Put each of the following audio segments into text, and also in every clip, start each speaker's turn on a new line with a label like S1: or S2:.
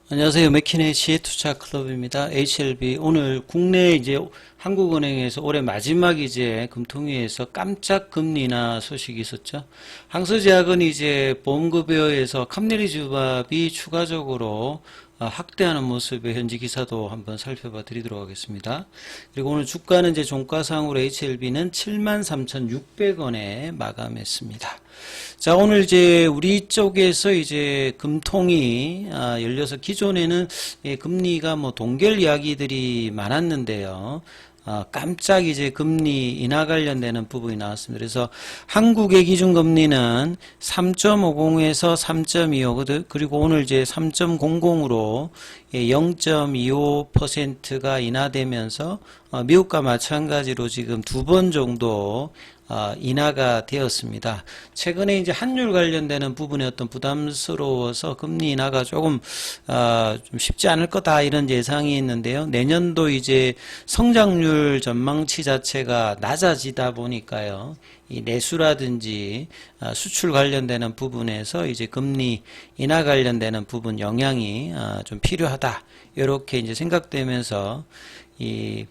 S1: 안녕하세요. 맥키네시 투자클럽입니다. HLB. 오늘 국내 이제 한국은행에서 올해 마지막 이제 금통위에서 깜짝 금리 인하 소식이 있었죠. 항서제약은 이제 보험급여에서 캄네리 주밥이 추가적으로 확대하는 모습의 현지 기사도 한번 살펴봐 드리도록 하겠습니다. 그리고 오늘 주가는 이제 종가상으로 HLB는 73,600원에 마감했습니다. 자, 오늘 이제 우리 쪽에서 이제 금통이 열려서 기존에는 금리가 뭐 동결 이야기들이 많았는데요. 깜짝 이제 금리 인하 관련되는 부분이 나왔습니다. 그래서 한국의 기준금리는 3.50에서 3.25거든. 그리고 오늘 이제 3.00으로 0.25%가 인하되면서 미국과 마찬가지로 지금 두 번 정도 인하가 되었습니다. 최근에 이제 환율 관련되는 부분에 어떤 부담스러워서 금리 인하가 조금 좀 쉽지 않을 거다 이런 예상이 있는데요. 내년도 이제 성장률 전망치 자체가 낮아지다 보니까요. 이 내수라든지 수출 관련되는 부분에서 이제 금리 인하 관련되는 부분 영향이 좀 필요하다. 이렇게 이제 생각되면서 이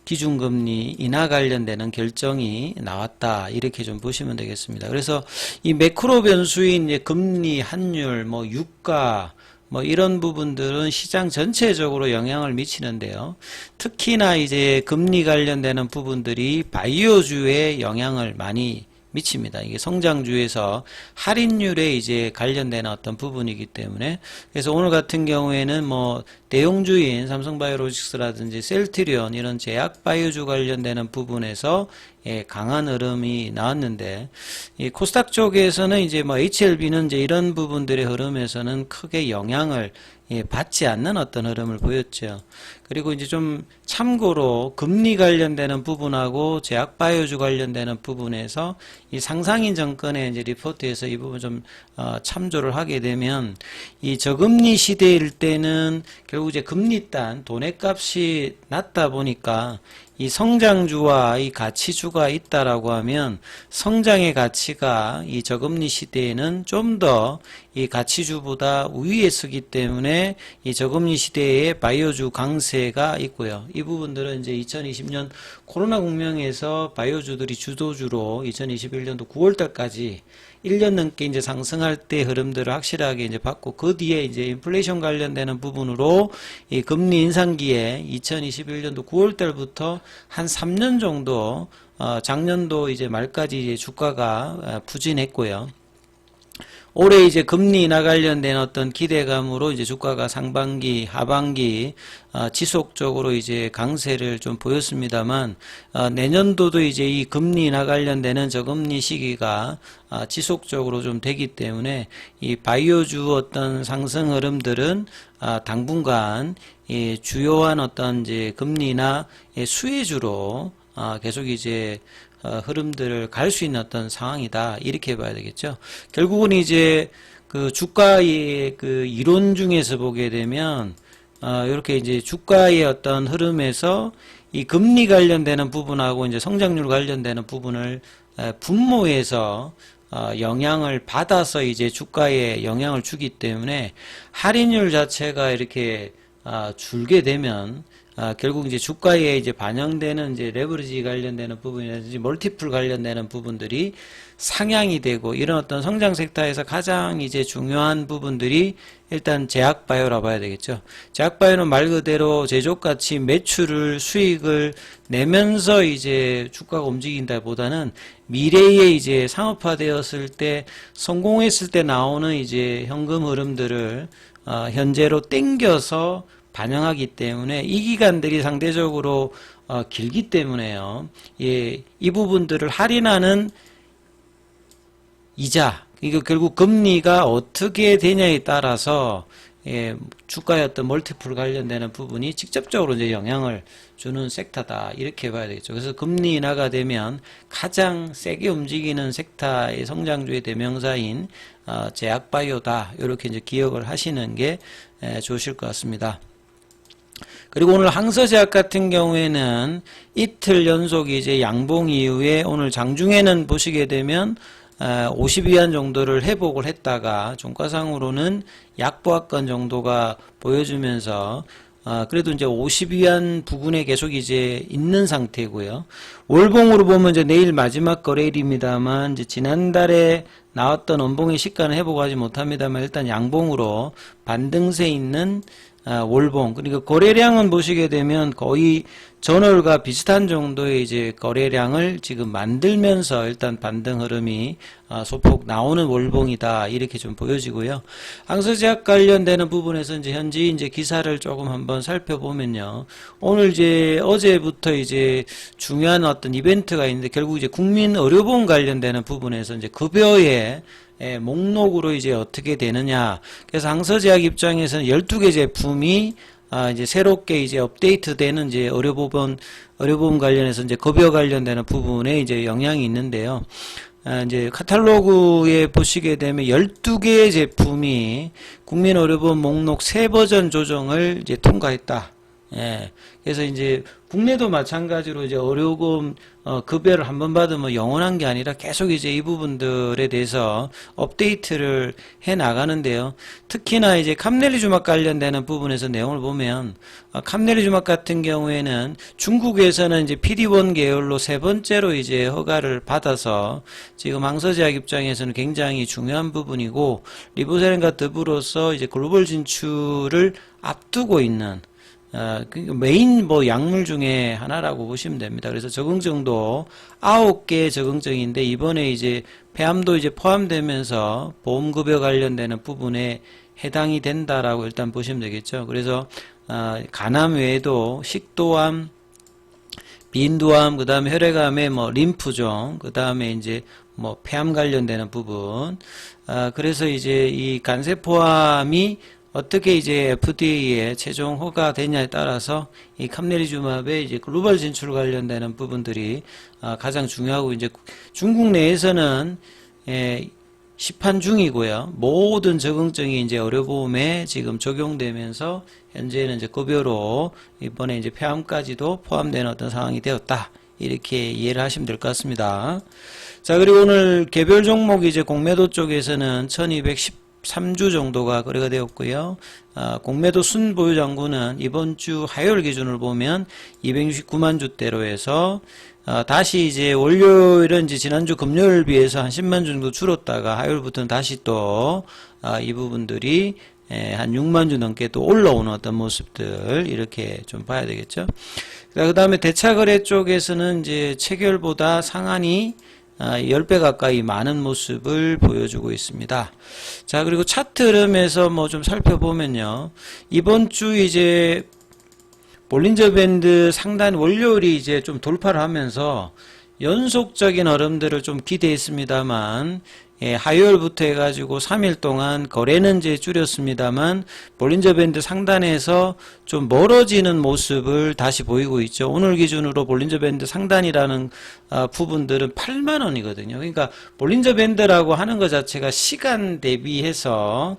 S1: 기준금리 인하 관련되는 결정이 나왔다. 이렇게 좀 보시면 되겠습니다. 그래서 이 매크로 변수인 이제 금리, 환율, 뭐 유가, 뭐 이런 부분들은 시장 전체적으로 영향을 미치는데요. 특히나 이제 금리 관련되는 부분들이 바이오주에 영향을 많이 미칩니다. 이게 성장주에서 할인율에 이제 관련된 어떤 부분이기 때문에 그래서 오늘 같은 경우에는 뭐 대형주인 삼성바이오로직스라든지 셀트리온 이런 제약 바이오주 관련되는 부분에서 강한 흐름이 나왔는데 이 코스닥 쪽에서는 이제 뭐 HLB는 이제 이런 부분들의 흐름에서는 크게 영향을 받지 않는 어떤 흐름을 보였죠. 그리고 이제 좀 참고로 금리 관련되는 부분하고 제약 바이오주 관련되는 부분에서 이 상상인 정권의 이제 리포트에서 이 부분 좀 참조를 하게 되면 이 저금리 시대일 때는 결국 이제 금리 딴 돈의 값이 낮다 보니까 이 성장주와 이 가치주가 있다라고 하면 성장의 가치가 이 저금리 시대에는 좀 더 이 가치주보다 우위에 서기 때문에 이 저금리 시대에 바이오주 강세가 있고요. 이 부분들은 이제 2020년 코로나 국면에서 바이오주들이 주도주로 2021년도 9월달까지 1년 넘게 이제 상승할 때 흐름들을 확실하게 이제 봤고 그 뒤에 이제 인플레이션 관련되는 부분으로 이 금리 인상기에 2021년도 9월 달부터 한 3년 정도 작년도 이제 말까지 이제 주가가 부진했고요. 올해 이제 금리 인하 관련된 어떤 기대감으로 이제 주가가 상반기, 하반기 지속적으로 이제 강세를 좀 보였습니다만 내년도도 이제 이 금리 인하 관련되는 저금리 시기가 지속적으로 좀 되기 때문에 이 바이오주 어떤 상승 흐름들은 당분간 이 주요한 어떤 이제 금리 인하 수혜주로 계속 이제 흐름들을 갈 수 있는 어떤 상황이다. 이렇게 봐야 되겠죠. 결국은 이제 그 주가의 그 이론 중에서 보게 되면 이렇게 이제 주가의 어떤 흐름에서 이 금리 관련되는 부분하고 이제 성장률 관련되는 부분을 분모해서 영향을 받아서 이제 주가에 영향을 주기 때문에 할인율 자체가 이렇게 줄게 되면 결국 이제 주가에 이제 반영되는 이제 레버리지 관련되는 부분이라든지 멀티플 관련되는 부분들이 상향이 되고 이런 어떤 성장 섹터에서 가장 이제 중요한 부분들이 일단 제약바이오라 봐야 되겠죠. 제약바이오는 말 그대로 제조가치 매출을 수익을 내면서 이제 주가가 움직인다보다는 미래에 이제 상업화되었을 때 성공했을 때 나오는 이제 현금 흐름들을 현재로 땡겨서 반영하기 때문에 이 기간들이 상대적으로 길기 때문에요. 이 부분들을 할인하는 이자, 이거 결국 금리가 어떻게 되냐에 따라서 주가의 어떤 멀티플 관련되는 부분이 직접적으로 이제 영향을 주는 섹터다. 이렇게 봐야 되겠죠. 그래서 금리 인하가 되면 가장 세게 움직이는 섹터의 성장주의 대명사인 제약바이오다. 이렇게 이제 기억을 하시는 게 좋으실 것 같습니다. 그리고 오늘 항서제약 같은 경우에는 이틀 연속 이제 양봉 이후에 오늘 장중에는 보시게 되면 50위안 정도를 회복을 했다가 종가상으로는 약보합권 정도가 보여주면서 그래도 이제 50위안 부근에 계속 이제 있는 상태고요. 월봉으로 보면 이제 내일 마지막 거래일입니다만 이제 지난달에 나왔던 원봉의 시가는 회복하지 못합니다만 일단 양봉으로 반등세 있는 월봉. 그러니까 거래량은 보시게 되면 거의 전월과 비슷한 정도의 이제 거래량을 지금 만들면서 일단 반등 흐름이 소폭 나오는 월봉이다 이렇게 좀 보여지고요. 항서제약 관련되는 부분에서 이제 현지 이제 기사를 조금 한번 살펴보면요. 오늘 이제 어제부터 이제 중요한 어떤 이벤트가 있는데 결국 이제 국민의료보험 관련되는 부분에서 이제 급여의 목록으로 이제 어떻게 되느냐. 그래서 항서제약 입장에서는 12개 제품이 이제 새롭게 이제 업데이트되는 이제 의료보험 관련해서 이제 급여 관련되는 부분에 이제 영향이 있는데요. 이제 카탈로그에 보시게 되면 12개의 제품이 국민의료보험 목록 3버전 조정을 이제 통과했다. 예. 그래서 이제 국내도 마찬가지로 이제 의료보험 급여를 한번 받으면 영원한 게 아니라 계속 이제 이 부분들에 대해서 업데이트를 해 나가는데요. 특히나 이제 캄넬리주막 관련되는 부분에서 내용을 보면 캄넬리주막 같은 경우에는 중국에서는 이제 PD-1 계열로 세 번째로 이제 허가를 받아서 지금 항서제약 입장에서는 굉장히 중요한 부분이고 리보세린과 더불어서 이제 글로벌 진출을 앞두고 있는 메인 약물 중에 하나라고 보시면 됩니다. 그래서 적응증도 9개 적응증인데 이번에 이제 폐암도 이제 포함되면서 보험급여 관련되는 부분에 해당이 된다라고 일단 보시면 되겠죠. 그래서 간암 외에도 식도암, 비인두암, 그 다음에 혈액암의 림프종, 그 다음에 이제 폐암 관련되는 부분. 그래서 이제 이 간세포암이 어떻게 이제 FDA에 최종 허가되냐에 따라서 이 캄넬리주맙의 이제 글로벌 진출 관련되는 부분들이 가장 중요하고 이제 중국 내에서는 시판 중이고요. 모든 적응증이 이제 의료보험에 지금 적용되면서 현재는 이제 급여로 이번에 이제 폐암까지도 포함되는 어떤 상황이 되었다. 이렇게 이해를 하시면 될 것 같습니다. 자, 그리고 오늘 개별 종목 이제 공매도 쪽에서는 1213주 정도가 거래가 되었고요. 공매도 순보유 잔고는 이번 주 화요일 기준으로 보면 269만 주대로 해서 다시 이제 월요일은 이제 지난주 금요일 비해서 한 10만 주 정도 줄었다가 화요일부터는 다시 또 이 부분들이 한 6만 주 넘게 또 올라오는 어떤 모습들 이렇게 좀 봐야 되겠죠. 그 다음에 대차거래 쪽에서는 이제 체결보다 상한이 10배 가까이 많은 모습을 보여주고 있습니다. 자, 그리고 차트 흐름에서 좀 살펴보면요. 이번 주 이제 볼린저 밴드 상단 월요일이 이제 좀 돌파를 하면서 연속적인 흐름들을 좀 기대했습니다만, 화요일부터 해가지고 3일 동안 거래는 이제 줄였습니다만 볼린저 밴드 상단에서 좀 멀어지는 모습을 다시 보이고 있죠. 오늘 기준으로 볼린저 밴드 상단이라는 부분들은 8만 원이거든요. 그러니까 볼린저 밴드라고 하는 것 자체가 시간 대비해서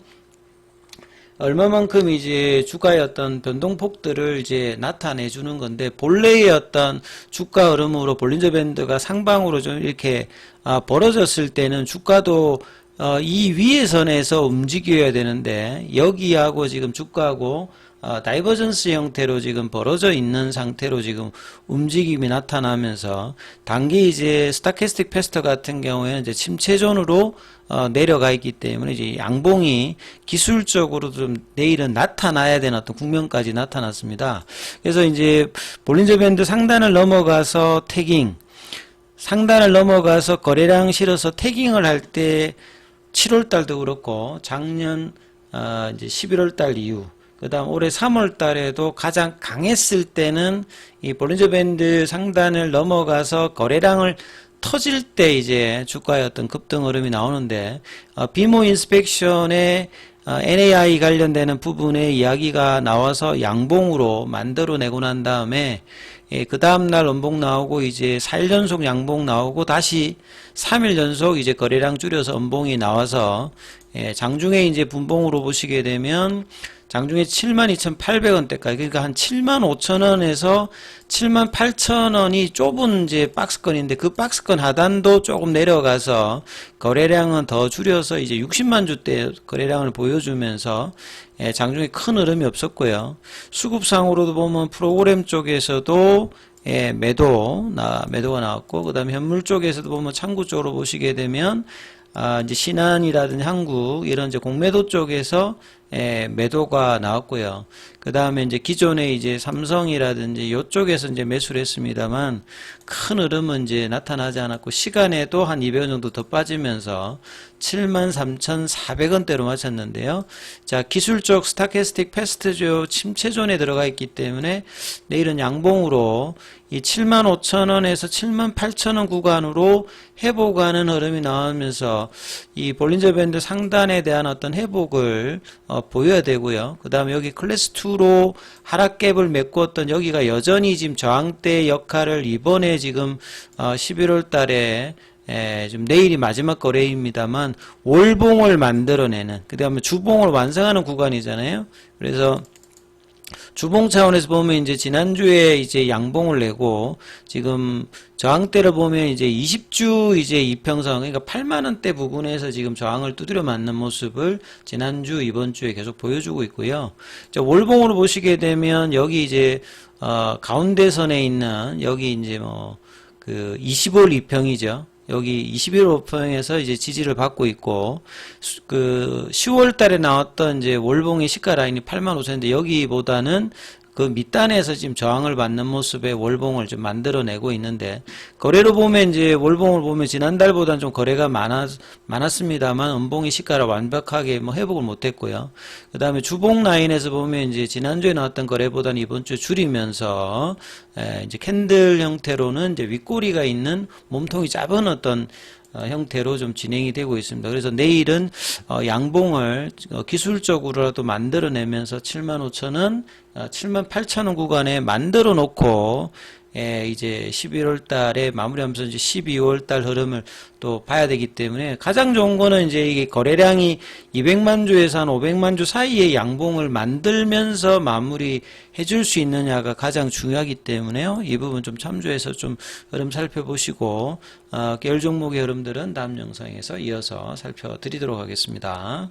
S1: 얼마만큼 이제 주가의 어떤 변동폭들을 이제 나타내 주는 건데, 본래의 어떤 주가 흐름으로 볼린저 밴드가 상방으로 좀 이렇게 벌어졌을 때는 주가도 이 위의 선에서 움직여야 되는데, 여기하고 지금 주가하고 다이버전스 형태로 지금 벌어져 있는 상태로 지금 움직임이 나타나면서, 단기 이제 스타캐스틱 패스터 같은 경우에는 이제 침체존으로 내려가 있기 때문에 이제 양봉이 기술적으로 좀 내일은 나타나야 되는 어떤 국면까지 나타났습니다. 그래서 이제 볼린저 밴드 상단을 넘어가서 태깅, 상단을 넘어가서 거래량 실어서 태깅을 할 때 7월 달도 그렇고 작년 이제 11월 달 이후, 그 다음 올해 3월 달에도 가장 강했을 때는 이 볼린저 밴드 상단을 넘어가서 거래량을 터질 때 이제 주가의 어떤 급등 흐름이 나오는데, 비모 인스펙션에 NAI 관련되는 부분에 이야기가 나와서 양봉으로 만들어내고 난 다음에 그 다음날 원봉 나오고 이제 4일 연속 양봉 나오고 다시 3일 연속 이제 거래량 줄여서 원봉이 나와서 장중에 이제 분봉으로 보시게 되면 장중에 72,800원대까지, 그러니까 한 75,000원에서 78,000원이 좁은 이제 박스권인데, 그 박스권 하단도 조금 내려가서 거래량은 더 줄여서 이제 60만 주대 거래량을 보여주면서 장중에 큰 흐름이 없었고요. 수급상으로도 보면 프로그램 쪽에서도 매도가 나왔고, 그 다음에 현물 쪽에서도 보면 창구 쪽으로 보시게 되면 이제 신한이라든지 한국 이런 이제 공매도 쪽에서 매도가 나왔고요. 그 다음에 이제 기존에 이제 삼성이라든지 이쪽에서 이제 매수를 했습니다만 큰 흐름은 이제 나타나지 않았고, 시간에도 한 200원 정도 더 빠지면서 73,400원대로 마쳤는데요. 자, 기술적 스타캐스틱 패스트조 침체존에 들어가 있기 때문에 내일은 양봉으로 이 75,000원에서 78,000원 구간으로 회복하는 흐름이 나오면서 이 볼린저 밴드 상단에 대한 어떤 회복을 보여야 되고요. 그 다음에 여기 클래스2로 하락갭을 메꿨던 여기가 여전히 지금 저항대 역할을 이번에 지금 11월 달에 좀 내일이 마지막 거래입니다만 월봉을 만들어내는, 그 다음에 주봉을 완성하는 구간이잖아요. 그래서 주봉 차원에서 보면 이제 지난주에 이제 양봉을 내고 지금 저항대를 보면 이제 20주 이제 이평선, 그러니까 8만원대 부근에서 지금 저항을 두드려 맞는 모습을 지난주 이번주에 계속 보여주고 있고요. 자, 월봉으로 보시게 되면 여기 이제 가운데선에 있는 여기 이제 뭐 그 20월 이평이죠. 여기 21호 평에서 이제 지지를 받고 있고, 그 10월 달에 나왔던 이제 월봉의 시가 라인이 85,000인데 여기보다는 그 밑단에서 지금 저항을 받는 모습의 월봉을 좀 만들어내고 있는데, 거래로 보면 이제 월봉을 보면 지난달보다는 좀 거래가 많았습니다만 음봉의 시가를 완벽하게 뭐 회복을 못했고요. 그 다음에 주봉 라인에서 보면 이제 지난주에 나왔던 거래보다는 이번 주에 줄이면서 이제 캔들 형태로는 이제 윗꼬리가 있는 몸통이 작은 어떤 형태로 좀 진행이 되고 있습니다. 그래서 내일은 양봉을 기술적으로라도 만들어내면서 75,000원, 78,000원 구간에 만들어 놓고 이제 11월 달에 마무리하면서 이제 12월 달 흐름을 또 봐야 되기 때문에, 가장 좋은 거는 이제 이게 거래량이 200만 주에서 한 500만 주 사이에 양봉을 만들면서 마무리 해줄 수 있느냐가 가장 중요하기 때문에요. 이 부분 좀 참조해서 좀 흐름 살펴보시고, 계열 종목의 흐름들은 다음 영상에서 이어서 살펴드리도록 하겠습니다.